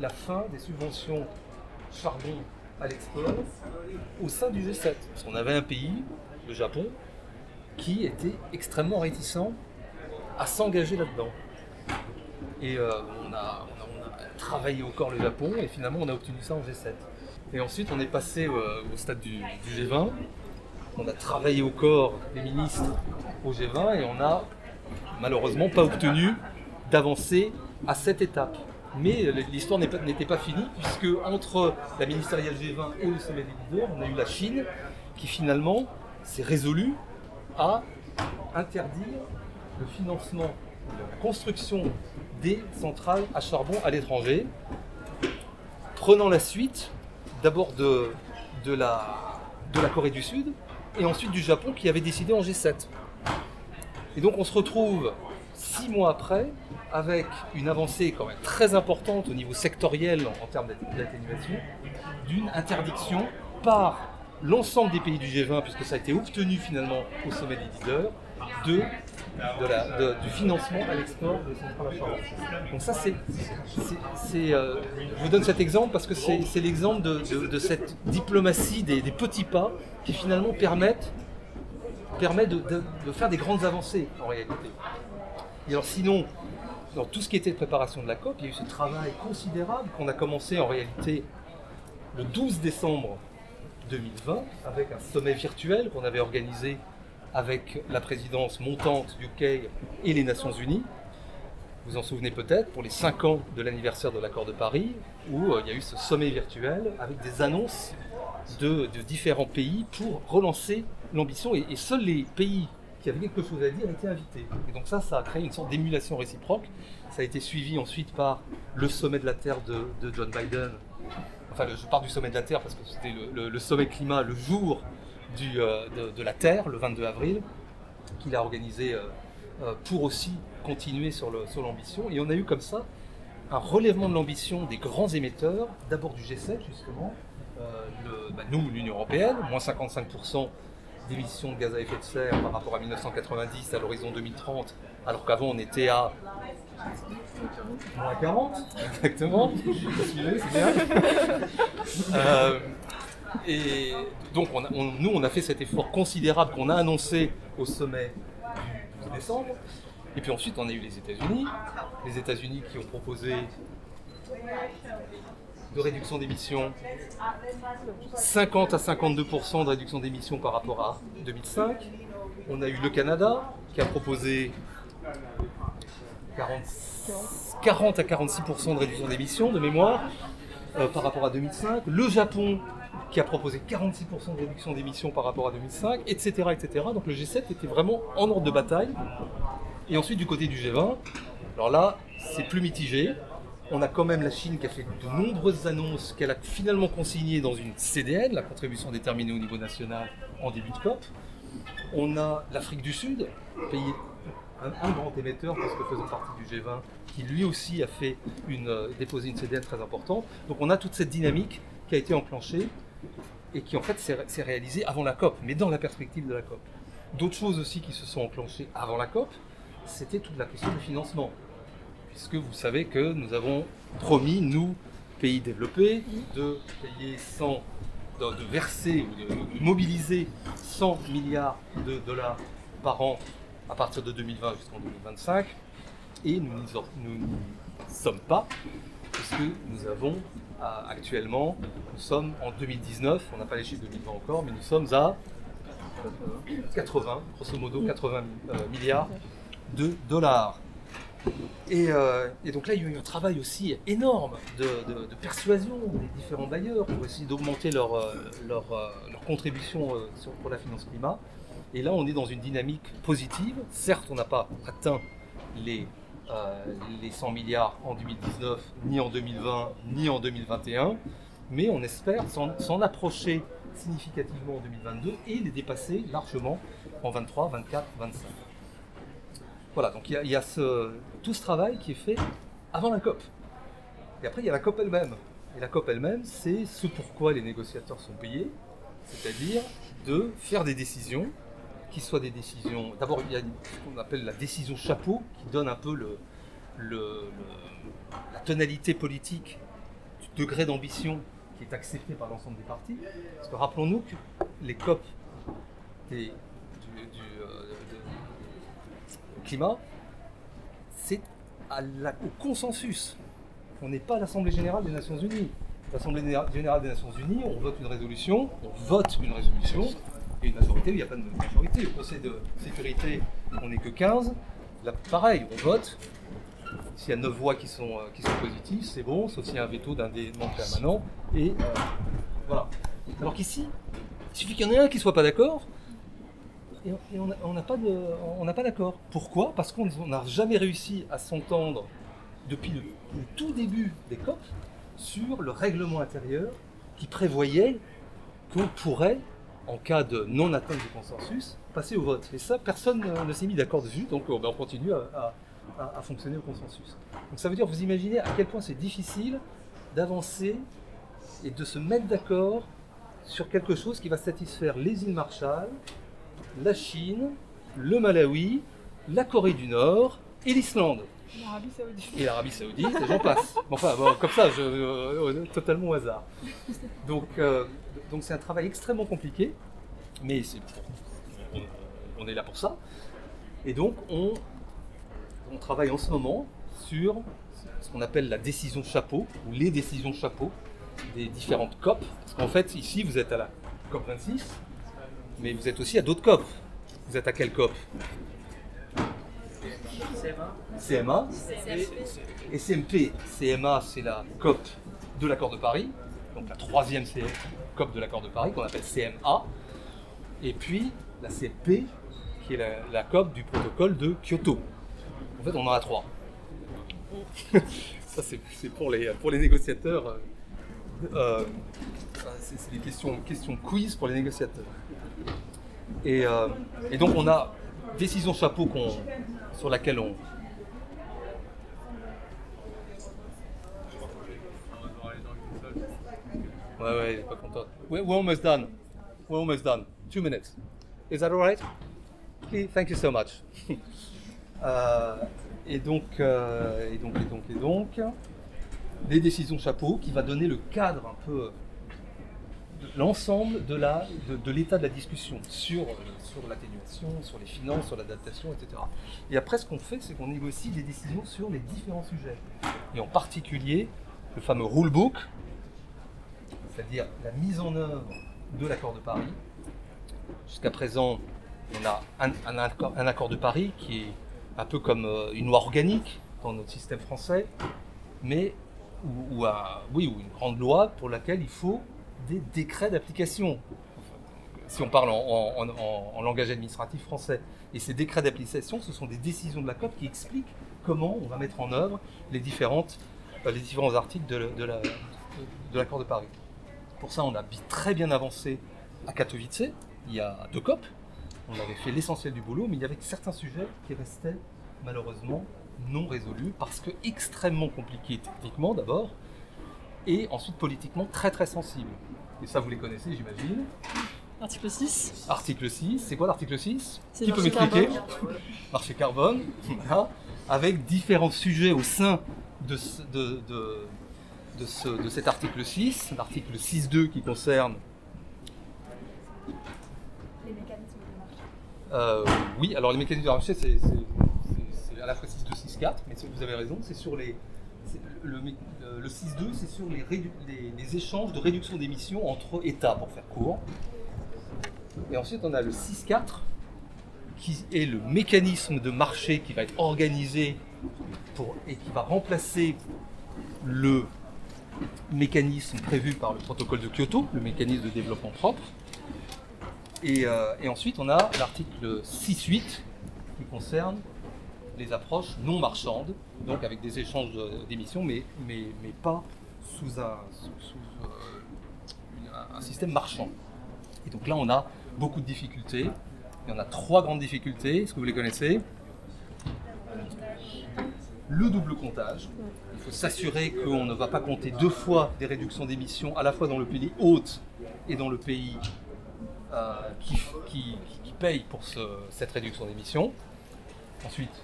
la fin des subventions charbon à l'export au sein du G7. Parce qu'on avait un pays, le Japon, qui était extrêmement réticent à s'engager là-dedans. Et on a travaillé au corps le Japon et finalement on a obtenu ça en G7. Et ensuite on est passé au stade du G20. On a travaillé au corps les ministres au G20 et on n'a malheureusement pas obtenu d'avancée à cette étape. Mais l'histoire n'était pas finie, puisque entre la ministérielle G20 et le sommet des leaders, on a eu la Chine qui finalement s'est résolue à interdire le financement de la construction des centrales à charbon à l'étranger, prenant la suite d'abord de la Corée du Sud et ensuite du Japon qui avait décidé en G7. Et donc on se retrouve 6 mois après avec une avancée quand même très importante au niveau sectoriel en termes d'atténuation d'une interdiction par l'ensemble des pays du G20, puisque ça a été obtenu finalement au sommet des leaders, du financement à l'export des centrales à charbon. Donc ça je vous donne cet exemple parce que c'est l'exemple de cette diplomatie des petits pas qui finalement permet de faire des grandes avancées en réalité. Et alors sinon, dans tout ce qui était de préparation de la COP, il y a eu ce travail considérable qu'on a commencé en réalité le 12 décembre 2020 avec un sommet virtuel qu'on avait organisé avec la présidence montante du UK et les Nations Unies. Vous vous en souvenez peut-être, pour les 5 ans de l'anniversaire de l'accord de Paris, où il y a eu ce sommet virtuel avec des annonces de différents pays pour relancer l'ambition. Et seuls les pays qui avaient quelque chose à dire étaient invités. Et donc ça a créé une sorte d'émulation réciproque. Ça a été suivi ensuite par le sommet de la Terre de John Biden. Enfin, je parle du sommet de la Terre parce que c'était le sommet climat le jour de la Terre, le 22 avril, qu'il a organisé pour aussi continuer sur l'ambition. Et on a eu comme ça un relèvement de l'ambition des grands émetteurs, d'abord du G7 justement, nous, l'Union européenne, moins 55% d'émissions de gaz à effet de serre par rapport à 1990 à l'horizon 2030, alors qu'avant on était à moins 40, exactement. C'est bien. Et donc nous on a fait cet effort considérable qu'on a annoncé au sommet du 12 décembre. Et puis ensuite on a eu les États-Unis qui ont proposé de réduction d'émissions, 50 à 52% de réduction d'émissions par rapport à 2005. On a eu le Canada qui a proposé 40 à 46% de réduction d'émissions de mémoire par rapport à 2005. Le Japon qui a proposé 46% de réduction d'émissions par rapport à 2005, etc., etc. Donc le G7 était vraiment en ordre de bataille. Et ensuite du côté du G20, alors là c'est plus mitigé. On a quand même la Chine qui a fait de nombreuses annonces qu'elle a finalement consignées dans une CDN, la contribution déterminée au niveau national en début de COP. On a l'Afrique du Sud, pays, un grand émetteur parce que faisant partie du G20, qui lui aussi a fait déposé une CDN très importante. Donc on a toute cette dynamique qui a été enclenchée et qui en fait s'est réalisée avant la COP, mais dans la perspective de la COP. D'autres choses aussi qui se sont enclenchées avant la COP, c'était toute la question du financement. Puisque vous savez que nous avons promis, nous, pays développés, de verser ou de mobiliser 100 milliards de dollars par an à partir de 2020 jusqu'en 2025. Et nous n'y sommes pas, puisque nous avons actuellement, nous sommes en 2019, on n'a pas les chiffres de 2020 encore, mais nous sommes à 80, grosso modo 80 milliards de dollars. Et donc là, il y a eu un travail aussi énorme de persuasion des différents bailleurs pour essayer d'augmenter leur contribution pour la finance climat. Et là, on est dans une dynamique positive. Certes, on n'a pas atteint les 100 milliards en 2019, ni en 2020, ni en 2021, mais on espère s'en approcher significativement en 2022 et les dépasser largement en 23, 24, 25. Voilà, donc il y a tout ce travail qui est fait avant la COP. Et après, il y a la COP elle-même. Et la COP elle-même, c'est ce pourquoi les négociateurs sont payés, c'est-à-dire de faire des décisions qui soient des décisions... D'abord, il y a ce qu'on appelle la décision chapeau, qui donne un peu la tonalité politique degré d'ambition qui est accepté par l'ensemble des parties. Parce que rappelons-nous que les COP du climat, c'est au consensus. On n'est pas à l'Assemblée Générale des Nations Unies. L'Assemblée Générale des Nations Unies, on vote une résolution, et une majorité, il n'y a pas de majorité. Au Conseil de sécurité, on n'est que 15. Là, pareil, on vote. S'il y a 9 voix qui sont positives, c'est bon, sauf s'il y a un veto d'un des membres permanents. Et voilà. Alors qu'ici, il suffit qu'il y en ait un qui ne soit pas d'accord, et on n'a pas d'accord. Pourquoi ? Parce qu'on n'a jamais réussi à s'entendre depuis le tout début des COP sur le règlement intérieur qui prévoyait qu'on pourrait, en cas de non-atteinte du consensus, passer au vote. Et ça, personne ne s'est mis d'accord dessus, donc on continue à fonctionner au consensus. Donc ça veut dire, vous imaginez à quel point c'est difficile d'avancer et de se mettre d'accord sur quelque chose qui va satisfaire les îles Marshall, la Chine, le Malawi, la Corée du Nord et l'Islande. L'Arabie Saoudite. Et l'Arabie Saoudite, et j'en passe. Enfin, bon, comme ça, totalement au hasard. Donc c'est un travail extrêmement compliqué, mais on est là pour ça. Et donc on travaille en ce moment sur ce qu'on appelle la décision chapeau, ou les décisions chapeau des différentes COP. Parce qu'en fait, ici, vous êtes à la COP 26, mais vous êtes aussi à d'autres COP. Vous êtes à quelle COP ? CMA et CMP. CMA, c'est la COP de l'accord de Paris, donc la troisième COP de l'accord de Paris, qu'on appelle CMA. Et puis la CMP, qui est la COP du protocole de Kyoto. En fait, on en a 3. Ça, c'est pour les négociateurs. C'est des questions quiz pour les négociateurs. Et donc, on a décision chapeau sur laquelle on... Ouais, il est pas content. We're almost done. 2 minutes. Is that all right? Okay, thank you so much. Et donc, les décisions chapeau qui va donner le cadre un peu de l'ensemble de l'état de la discussion sur l'atténuation, sur les finances, sur l'adaptation, etc. Et après, ce qu'on fait, c'est qu'on négocie des décisions sur les différents sujets. Et en particulier, le fameux rulebook, c'est-à-dire la mise en œuvre de l'accord de Paris. Jusqu'à présent, on a un accord de Paris qui est un peu comme une loi organique dans notre système français, mais ou une grande loi pour laquelle il faut des décrets d'application, si on parle en langage administratif français. Et ces décrets d'application, ce sont des décisions de la COP qui expliquent comment on va mettre en œuvre les différents articles de l'accord de Paris. Pour ça, on a très bien avancé à Katowice, il y a 2 COP. On avait fait l'essentiel du boulot, mais il y avait certains sujets qui restaient malheureusement non résolus, parce que extrêmement compliqués techniquement d'abord, et ensuite politiquement très très sensibles. Et ça, vous les connaissez, j'imagine. Article 6. Article 6, c'est quoi l'article 6 ? C'est Qui peut marché m'expliquer ? carbone. Marché carbone, voilà, avec différents sujets au sein de cet article 6, l'article 6.2 qui concerne... Les mécanismes de marché. Oui, alors les mécanismes de marché, c'est à la fois 6.2, 6.4, mais vous avez raison, c'est sur le 6.2, c'est sur les échanges de réduction d'émissions entre États, pour faire court. Et ensuite, on a le 6.4, qui est le mécanisme de marché qui va être organisé et qui va remplacer le mécanisme prévu par le protocole de Kyoto, le mécanisme de développement propre. Et ensuite, on a l'article 6.8 qui concerne les approches non marchandes, donc avec des échanges d'émissions, mais pas sous un système marchand. Et donc là, on a beaucoup de difficultés. Il y en a 3 grandes difficultés. Est-ce que vous les connaissez ? Le double comptage. Il faut s'assurer qu'on ne va pas compter 2 fois des réductions d'émissions, à la fois dans le pays hôte et dans le pays qui paye pour cette réduction d'émissions. Ensuite,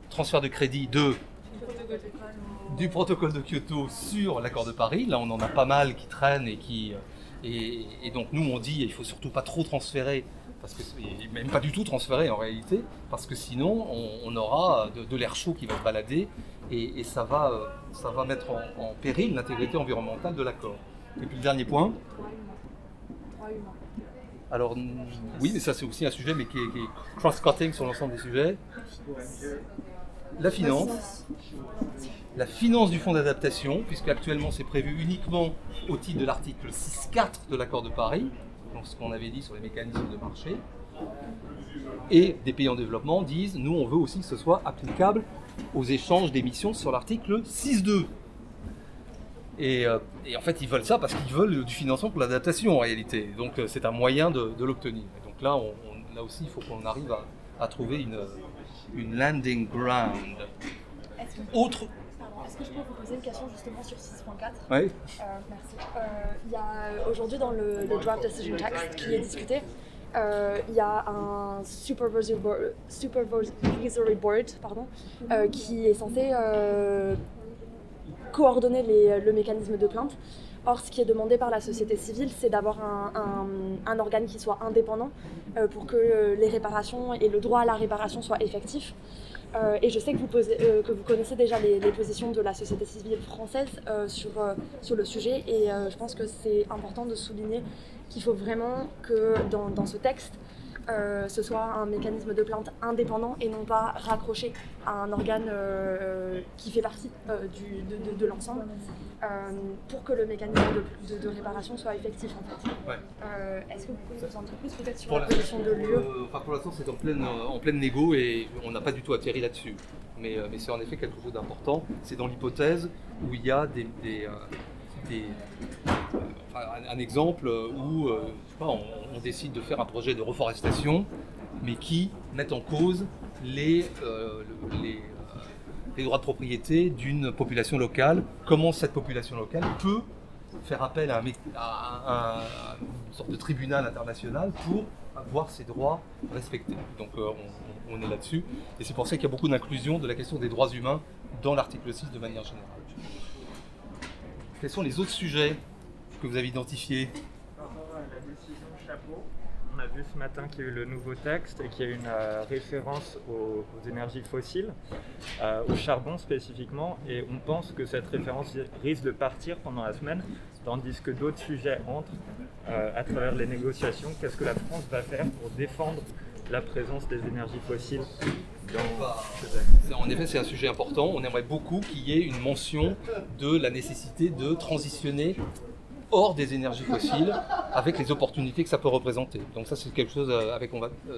transfert de crédit de du protocole de Kyoto sur l'accord de Paris. Là, on en a pas mal qui traînent et donc nous, on dit il faut surtout pas trop transférer, parce que même pas du tout transférer en réalité, parce que sinon on aura de l'air chaud qui va se balader et ça va mettre en péril l'intégrité environnementale de l'accord. Et puis le dernier point. Alors oui, mais ça c'est aussi un sujet mais qui est cross-cutting sur l'ensemble des sujets. La finance. La finance du fonds d'adaptation, puisque actuellement c'est prévu uniquement au titre de l'article 6.4 de l'accord de Paris, donc ce qu'on avait dit sur les mécanismes de marché. Et des pays en développement disent, nous on veut aussi que ce soit applicable aux échanges d'émissions sur l'article 6.2. Et en fait, ils veulent ça parce qu'ils veulent du financement pour l'adaptation en réalité. Donc c'est un moyen de l'obtenir. Et donc là, là aussi, il faut qu'on arrive à trouver une landing ground. Est-ce que je peux vous poser une question justement sur 6.4 ? Oui. Merci. Il y a aujourd'hui dans le draft decision text qui est discuté, il y a un supervisory board qui est censé coordonner le mécanisme de plainte. Or, ce qui est demandé par la société civile, c'est d'avoir un organe qui soit indépendant pour que les réparations et le droit à la réparation soient effectifs. Et je sais que vous connaissez déjà les positions de la société civile française sur le sujet et je pense que c'est important de souligner qu'il faut vraiment que dans ce texte, ce soit un mécanisme de plainte indépendant et non pas raccroché à un organe qui fait partie de l'ensemble pour que le mécanisme de réparation soit effectif en fait. Ouais. Est-ce que vous pouvez nous en dire plus peut-être sur la position de l'UE ? Pour l'instant c'est en pleine négo et on n'a pas du tout atterri là-dessus. Mais c'est en effet quelque chose d'important. C'est dans l'hypothèse où il y a un exemple où on décide de faire un projet de reforestation, mais qui met en cause les droits de propriété d'une population locale. Comment cette population locale peut faire appel à une sorte de tribunal international pour avoir ses droits respectés. Donc on est là-dessus. Et c'est pour ça qu'il y a beaucoup d'inclusion de la question des droits humains dans l'article 6 de manière générale. Quels sont les autres sujets que vous avez identifiés ? Par rapport à la décision Chapeau, on a vu ce matin qu'il y a eu le nouveau texte et qu'il y a une référence aux énergies fossiles, au charbon spécifiquement, et on pense que cette référence risque de partir pendant la semaine, tandis que d'autres sujets entrent à travers les négociations. Qu'est-ce que la France va faire pour défendre la présence des énergies fossiles En effet, c'est un sujet important. On aimerait beaucoup qu'il y ait une mention de la nécessité de transitionner hors des énergies fossiles avec les opportunités que ça peut représenter. Donc ça, c'est quelque chose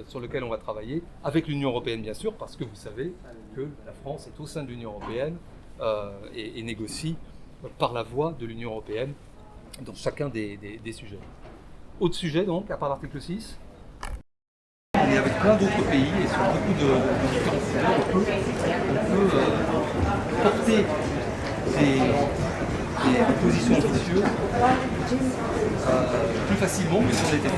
sur lequel on va travailler avec l'Union européenne, bien sûr, parce que vous savez que la France est au sein de l'Union européenne et négocie par la voie de l'Union européenne dans chacun des sujets. Autre sujet, donc, à part l'article 6 ? Et avec plein d'autres pays et sur beaucoup de différents sujets, on peut porter des positions ambitieuses plus facilement que si on était